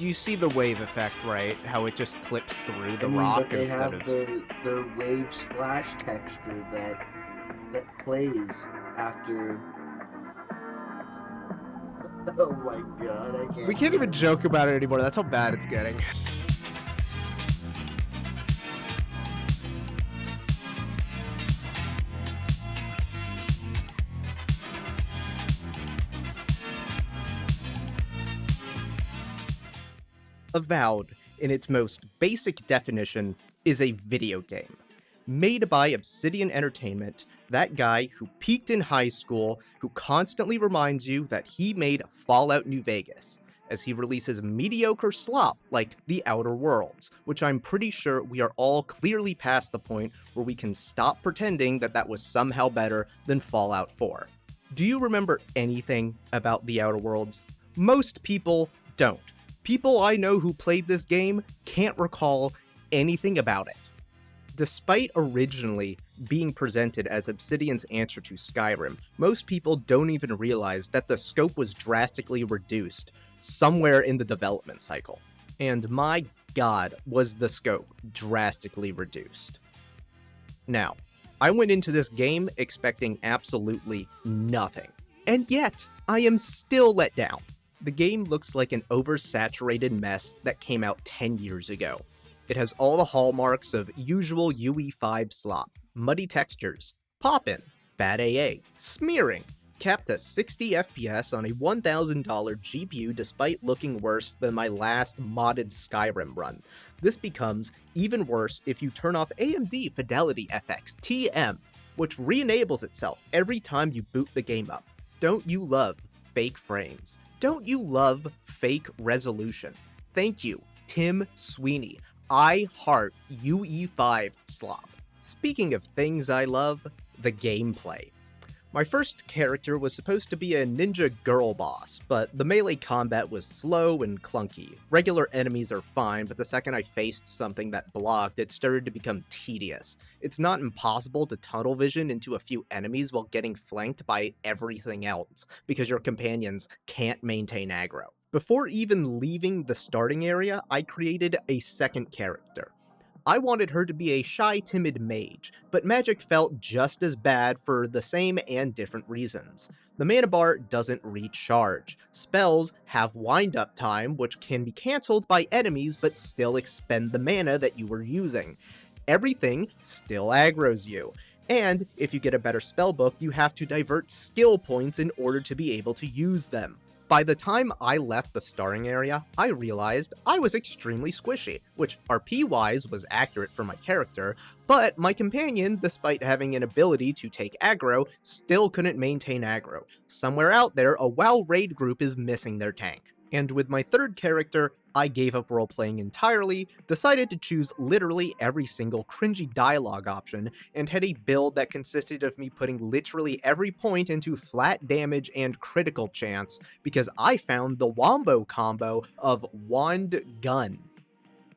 You see the wave effect, right? How it just clips through I the mean, rock but they instead have of... their wave splash texture that plays after. Oh my god, I We can't can't even even. joke about it anymore. That's how bad it's getting. Avowed, in its most basic definition, is a video game. Made by Obsidian Entertainment, that guy who peaked in high school, who constantly reminds you that he made Fallout New Vegas, as he releases mediocre slop like The Outer Worlds, which I'm pretty sure we are all clearly past the point where we can stop pretending that that was somehow better than Fallout 4. Do you remember anything about The Outer Worlds? Most people don't. People I know who played this game can't recall anything about it. Despite originally being presented as Obsidian's answer to Skyrim, most people don't even realize that the scope was drastically reduced somewhere in the development cycle. And my god, was the scope drastically reduced. Now, I went into this game expecting absolutely nothing, and yet I am still let down. The game looks like an oversaturated mess that came out 10 years ago. It has all the hallmarks of usual UE5 slop: muddy textures, poppin', bad AA, smearing, capped at 60 FPS on a $1,000 GPU despite looking worse than my last modded Skyrim run. This becomes even worse if you turn off AMD Fidelity FX TM, which re-enables itself every time you boot the game up. Don't you love fake frames? Don't you love fake resolution? Thank you, Tim Sweeney. I heart UE5 slop. Speaking of things I love, the gameplay. My first character was supposed to be a ninja girl boss, but the melee combat was slow and clunky. Regular enemies are fine, but the second I faced something that blocked, it started to become tedious. It's not impossible to tunnel vision into a few enemies while getting flanked by everything else, because your companions can't maintain aggro. Before even leaving the starting area, I created a second character. I wanted her to be a shy, timid mage, but magic felt just as bad for the same and different reasons. The mana bar doesn't recharge. Spells have wind-up time, which can be cancelled by enemies but still expend the mana that you were using. Everything still aggroes you. And if you get a better spellbook, you have to divert skill points in order to be able to use them. By the time I left the starting area, I realized I was extremely squishy, which RP-wise was accurate for my character, but my companion, despite having an ability to take aggro, still couldn't maintain aggro. Somewhere out there, a WoW raid group is missing their tank. And with my third character, I gave up role-playing entirely, decided to choose literally every single cringy dialogue option, and had a build that consisted of me putting literally every point into flat damage and critical chance, because I found the wombo combo of wand gun.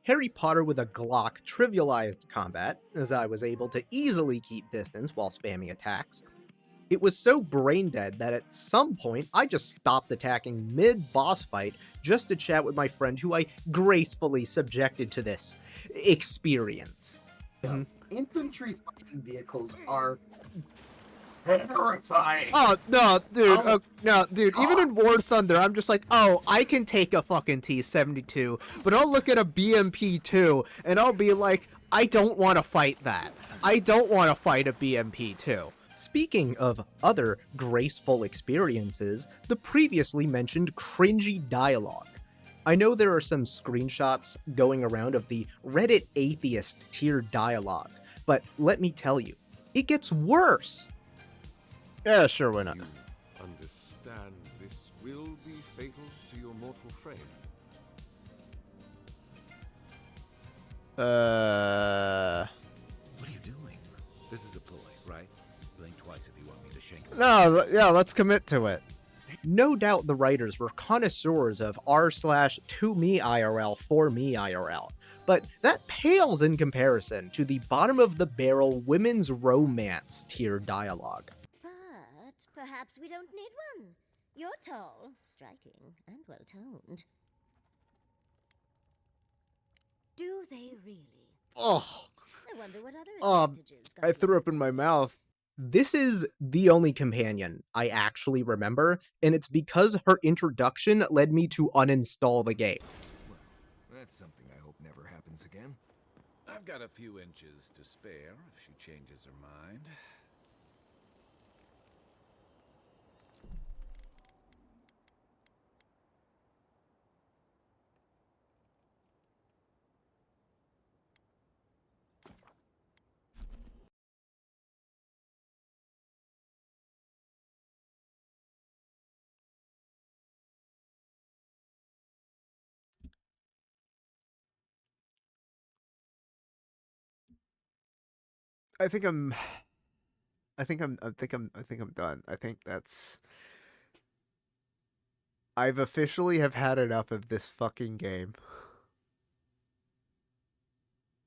Harry Potter with a Glock trivialized combat, as I was able to easily keep distance while spamming attacks. It was so brain dead that at some point I just stopped attacking mid-boss fight just to chat with my friend who I gracefully subjected to this experience. Infantry fighting vehicles are terrifying. Oh, no, dude, Oh, no, dude, even God. in War Thunder, I'm just like, oh, I can take a fucking T-72, but I'll look at a BMP-2, and I'll be like, I don't want to fight that. I don't want to fight a BMP-2. Speaking of other graceful experiences, the previously mentioned cringy dialogue. I know there are some screenshots going around of the Reddit atheist tier dialogue, but let me tell you, it gets worse. Yeah, sure, why not? You understand this will be fatal to your mortal frame. What are you doing? This is a ploy, right? Blink twice if you want me to shank you. No, yeah, let's commit to it. No doubt the writers were connoisseurs of r/to-me IRL, for me IRL, but that pales in comparison to the bottom of the barrel women's romance tier dialogue. But perhaps we don't need one. You're tall, striking, and well-toned. they really? Oh, I wonder what other Um, advantages got I threw up wasted. in my mouth. This is the only companion I actually remember, and it's because her introduction led me to uninstall the game. Well, that's something I hope never happens again. I've got a few inches to spare if she changes her mind. I think I'm I think I'm done. I think that's I've officially have had enough of this fucking game.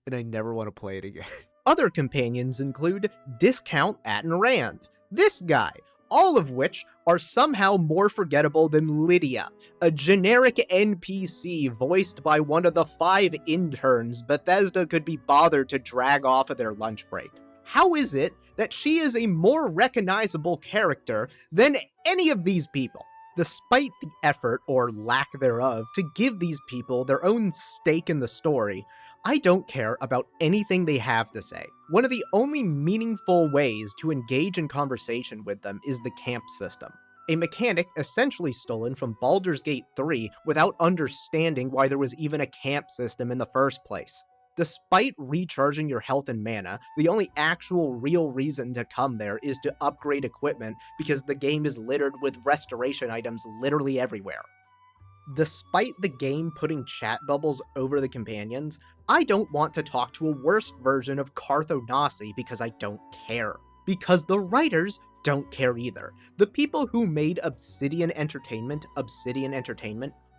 And I never want to play it again. Other companions include Discount Atten Rand, this guy, all of which are somehow more forgettable than Lydia, a generic NPC voiced by one of the 5 interns Bethesda could be bothered to drag off of their lunch break. How is it that she is a more recognizable character than any of these people? Despite the effort, or lack thereof, to give these people their own stake in the story, I don't care about anything they have to say. One of the only meaningful ways to engage in conversation with them is the camp system, a mechanic essentially stolen from Baldur's Gate 3 without understanding why there was even a camp system in the first place. Despite recharging your health and mana, the only actual real reason to come there is to upgrade equipment because the game is littered with restoration items literally everywhere. Despite the game putting chat bubbles over the companions, I don't want to talk to a worse version of Carthonasi because I don't care. Because the writers don't care either. The people who made Obsidian Entertainment,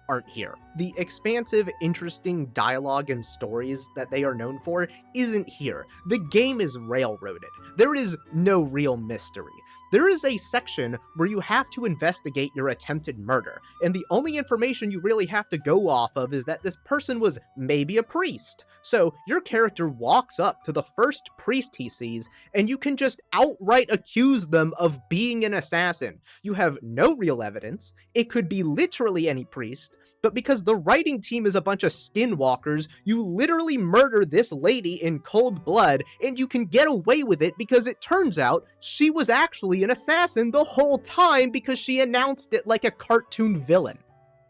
aren't here. The expansive, interesting dialogue and stories that they are known for isn't here. The game is railroaded. There is no real mystery. There is a section where you have to investigate your attempted murder, and the only information you really have to go off of is that this person was maybe a priest. So your character walks up to the first priest he sees, and you can just outright accuse them of being an assassin. You have no real evidence. It could be literally any priest, but because the writing team is a bunch of skinwalkers, you literally murder this lady in cold blood, and you can get away with it because it turns out she was actually an assassin the whole time because she announced it like a cartoon villain.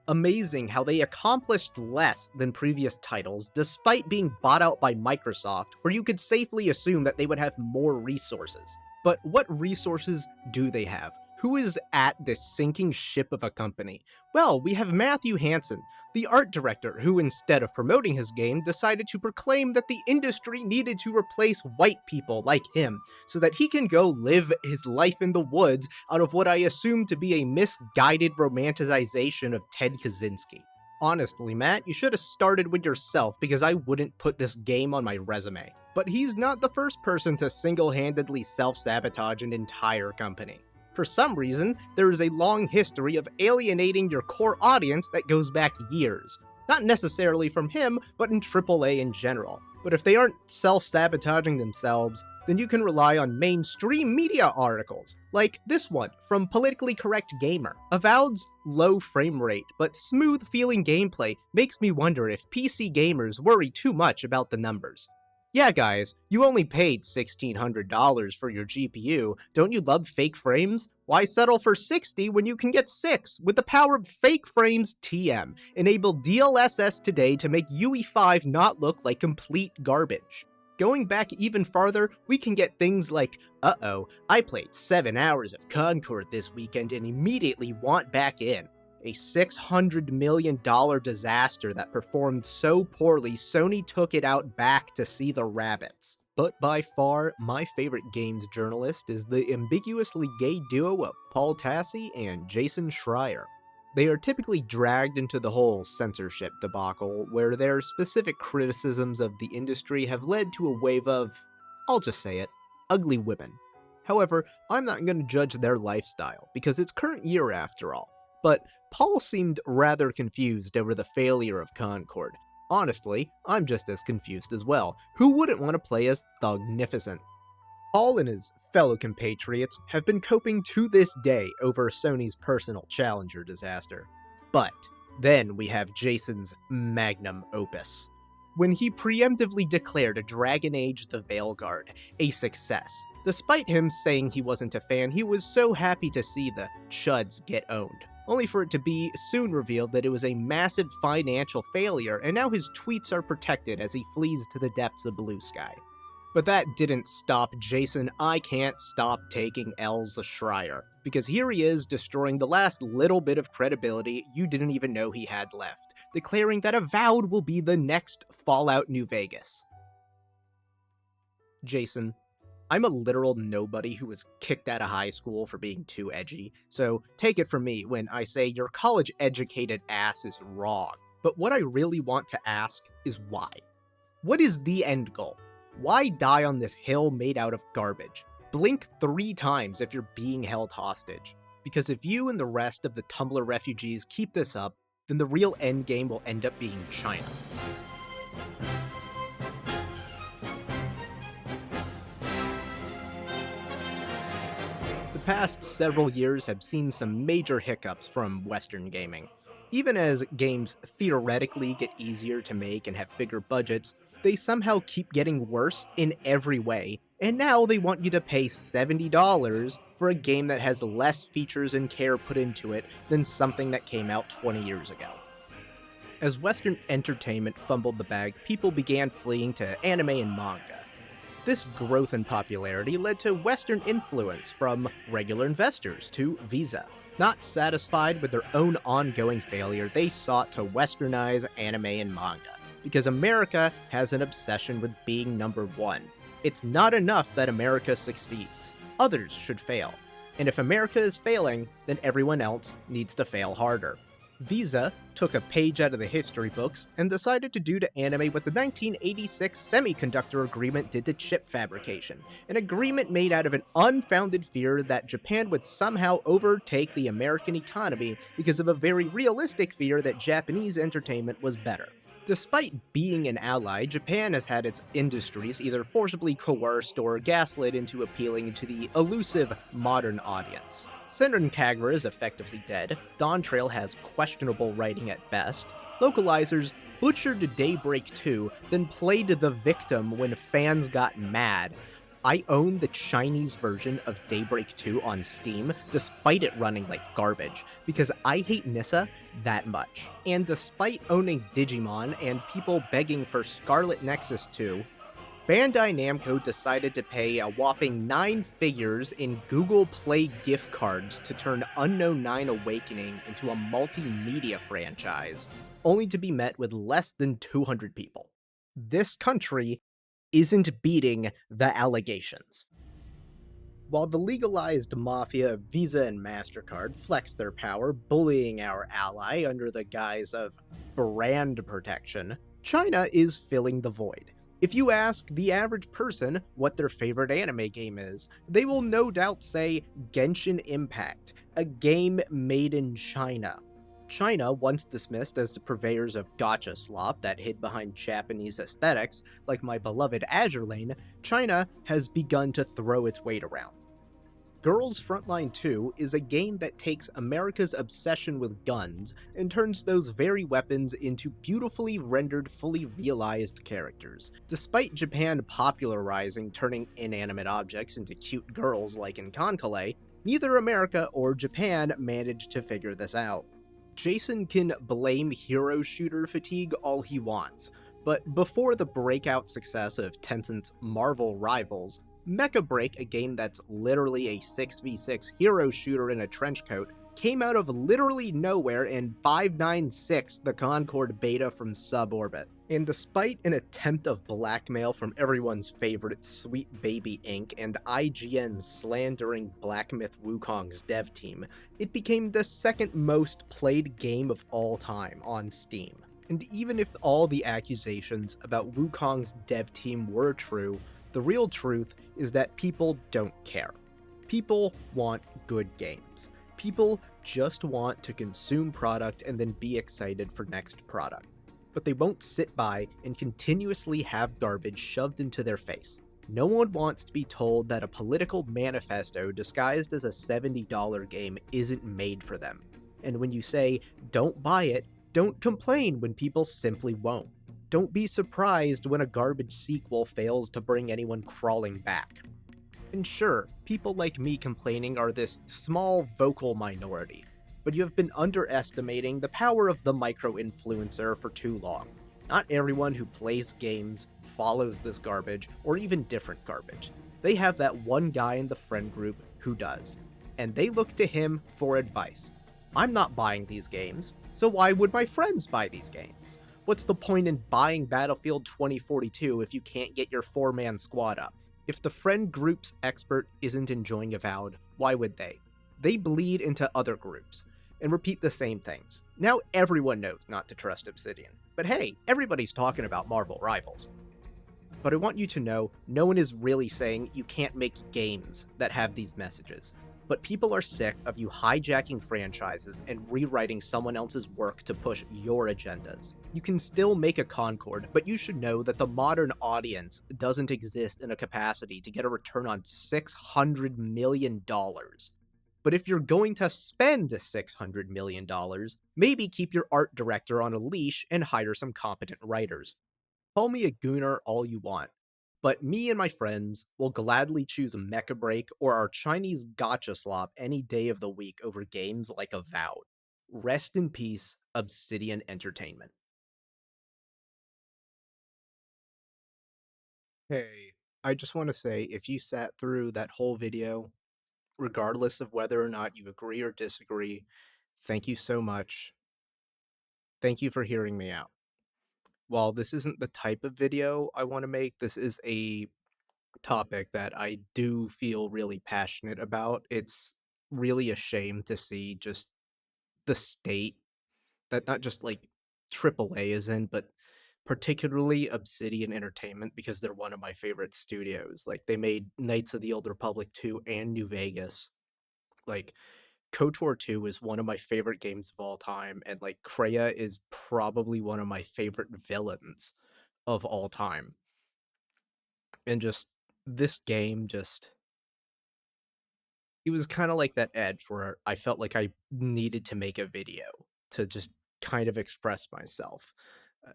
Amazing how they accomplished less than previous titles despite being bought out by Microsoft, where you could safely assume that they would have more resources. But what resources do they have? Who is at this sinking ship of a company? Well, we have Matthew Hansen, the art director, who instead of promoting his game decided to proclaim that the industry needed to replace white people like him so that he can go live his life in the woods out of what I assume to be a misguided romanticization of Ted Kaczynski. Honestly, Matt, you should have started with yourself because I wouldn't put this game on my resume. But he's not the first person to single-handedly self-sabotage an entire company. For some reason, there is a long history of alienating your core audience that goes back years. Not necessarily from him, but in AAA in general. But if they aren't self-sabotaging themselves, then you can rely on mainstream media articles, like this one from Politically Correct Gamer. Avowed's low frame rate but smooth-feeling gameplay makes me wonder if PC gamers worry too much about the numbers. Yeah guys, you only paid $1,600 for your GPU, don't you love fake frames? Why settle for 60 when you can get 6 with the power of Fake Frames TM? Enable DLSS today to make UE5 not look like complete garbage. Going back even farther, we can get things like, uh-oh, I played 7 hours of Concord this weekend and immediately want back in. A $600 million disaster that performed so poorly Sony took it out back to see the rabbits. But by far, my favorite games journalist is the ambiguously gay duo of Paul Tassi and Jason Schreier. They are typically dragged into the whole censorship debacle, where their specific criticisms of the industry have led to a wave of, I'll just say it, ugly women. However, I'm not going to judge their lifestyle, because it's current year after all. But Paul seemed rather confused over the failure of Concord. Honestly, I'm just as confused as well. Who wouldn't want to play as Thugnificent? Paul and his fellow compatriots have been coping to this day over Sony's personal Challenger disaster. But then we have Jason's magnum opus. When he preemptively declared Dragon Age The Veilguard a success, despite him saying he wasn't a fan, he was so happy to see the chuds get owned, only for it to be soon revealed that it was a massive financial failure, and now his tweets are protected as he flees to the depths of Blue Sky. But that didn't stop Jason I Can't Stop Taking L's Schreier, because here he is destroying the last little bit of credibility you didn't even know he had left, declaring that Avowed will be the next Fallout New Vegas. Jason, I'm a literal nobody who was kicked out of high school for being too edgy, so take it from me when I say your college-educated ass is wrong. But what I really want to ask is why? What is the end goal? Why die on this hill made out of garbage? Blink 3 times if you're being held hostage. Because if you and the rest of the Tumblr refugees keep this up, then the real endgame will end up being China. The past several years have seen some major hiccups from Western gaming. Even as games theoretically get easier to make and have bigger budgets, they somehow keep getting worse in every way, and now they want you to pay $70 for a game that has less features and care put into it than something that came out 20 years ago. As Western entertainment fumbled the bag, people began fleeing to anime and manga. This growth in popularity led to Western influence from regular investors to Visa. Not satisfied with their own ongoing failure, they sought to westernize anime and manga, because America has an obsession with being number one. It's not enough that America succeeds. Others should fail. And if America is failing, then everyone else needs to fail harder. Visa took a page out of the history books and decided to do to anime what the 1986 Semiconductor Agreement did to chip fabrication, an agreement made out of an unfounded fear that Japan would somehow overtake the American economy because of a very realistic fear that Japanese entertainment was better. Despite being an ally, Japan has had its industries either forcibly coerced or gaslit into appealing to the elusive modern audience. Senran Kagura is effectively dead, Dawntrail has questionable writing at best, localizers butchered Daybreak 2, then played the victim when fans got mad. I own the Chinese version of Daybreak 2 on Steam, despite it running like garbage, because I hate Nissa that much. And despite owning Digimon and people begging for Scarlet Nexus 2, Bandai Namco decided to pay a whopping 9 figures in Google Play gift cards to turn Unknown 9 Awakening into a multimedia franchise, only to be met with less than 200 people. This country isn't beating the allegations. While the legalized mafia of Visa and MasterCard flex their power, bullying our ally under the guise of brand protection, China is filling the void. If you ask the average person what their favorite anime game is, they will no doubt say Genshin Impact, a game made in China. China, once dismissed as the purveyors of gacha slop that hid behind Japanese aesthetics, like my beloved Azure Lane, China has begun to throw its weight around. Girls Frontline 2 is a game that takes America's obsession with guns and turns those very weapons into beautifully rendered, fully realized characters. Despite Japan popularizing turning inanimate objects into cute girls like in Konkole, neither America or Japan managed to figure this out. Jason can blame hero shooter fatigue all he wants, but before the breakout success of Tencent's Marvel Rivals, Mecha Break, a game that's literally a 6v6 hero shooter in a trench coat, came out of literally nowhere and 596 the Concord beta from Suborbit. And despite an attempt of blackmail from everyone's favorite Sweet Baby Inc. and IGN slandering Black Myth Wukong's dev team, it became the second most played game of all time on Steam. And even if all the accusations about Wukong's dev team were true, the real truth is that people don't care. People want good games. People just want to consume product and then be excited for next product. but they won't sit by and continuously have garbage shoved into their face. No one wants to be told that a political manifesto disguised as a $70 game isn't made for them. And when you say, don't buy it, don't complain when people simply won't. Don't be surprised when a garbage sequel fails to bring anyone crawling back. And sure, people like me complaining are this small vocal minority, but you have been underestimating the power of the micro-influencer for too long. Not everyone who plays games follows this garbage, or even different garbage. They have that one guy in the friend group who does, and they look to him for advice. I'm not buying these games, so why would my friends buy these games? What's the point in buying Battlefield 2042 if you can't get your 4-man squad up? If the friend group's expert isn't enjoying Avowed, why would they? They bleed into other groups and repeat the same things. Now everyone knows not to trust Obsidian. But hey, everybody's talking about Marvel Rivals. But I want you to know, no one is really saying you can't make games that have these messages. But people are sick of you hijacking franchises and rewriting someone else's work to push your agendas. You can still make a Concord, but you should know that the modern audience doesn't exist in a capacity to get a return on $600 million. But if you're going to spend $600 million, maybe keep your art director on a leash and hire some competent writers. Call me a gooner all you want, but me and my friends will gladly choose a Mecha Break or our Chinese gotcha slop any day of the week over games like Avowed. Rest in peace, Obsidian Entertainment. Hey, I just want to say, if you sat through that whole video, regardless of whether or not you agree or disagree, thank you so much. Thank you for hearing me out. While this isn't the type of video I want to make, this is a topic that I do feel really passionate about. It's really a shame to see just the state that not just like AAA is in, but particularly Obsidian Entertainment, because they're one of my favorite studios. Like, they made Knights of the Old Republic 2 and New Vegas. Like, KOTOR 2 is one of my favorite games of all time, and like Kreia is probably one of my favorite villains of all time. And just this game just it was kind of like that edge where I felt like I needed to make a video to just kind of express myself.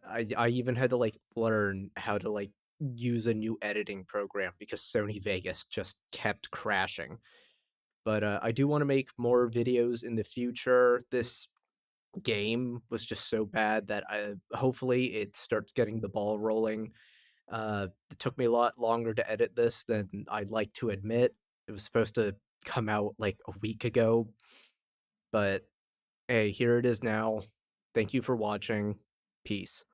I even had to like learn how to like use a new editing program because Sony Vegas just kept crashing. But I do want to make more videos in the future. This game was just so bad that hopefully it starts getting the ball rolling. It took me a lot longer to edit this than I'd like to admit. It was supposed to come out like a week ago, but hey, here it is now. Thank you for watching. Peace.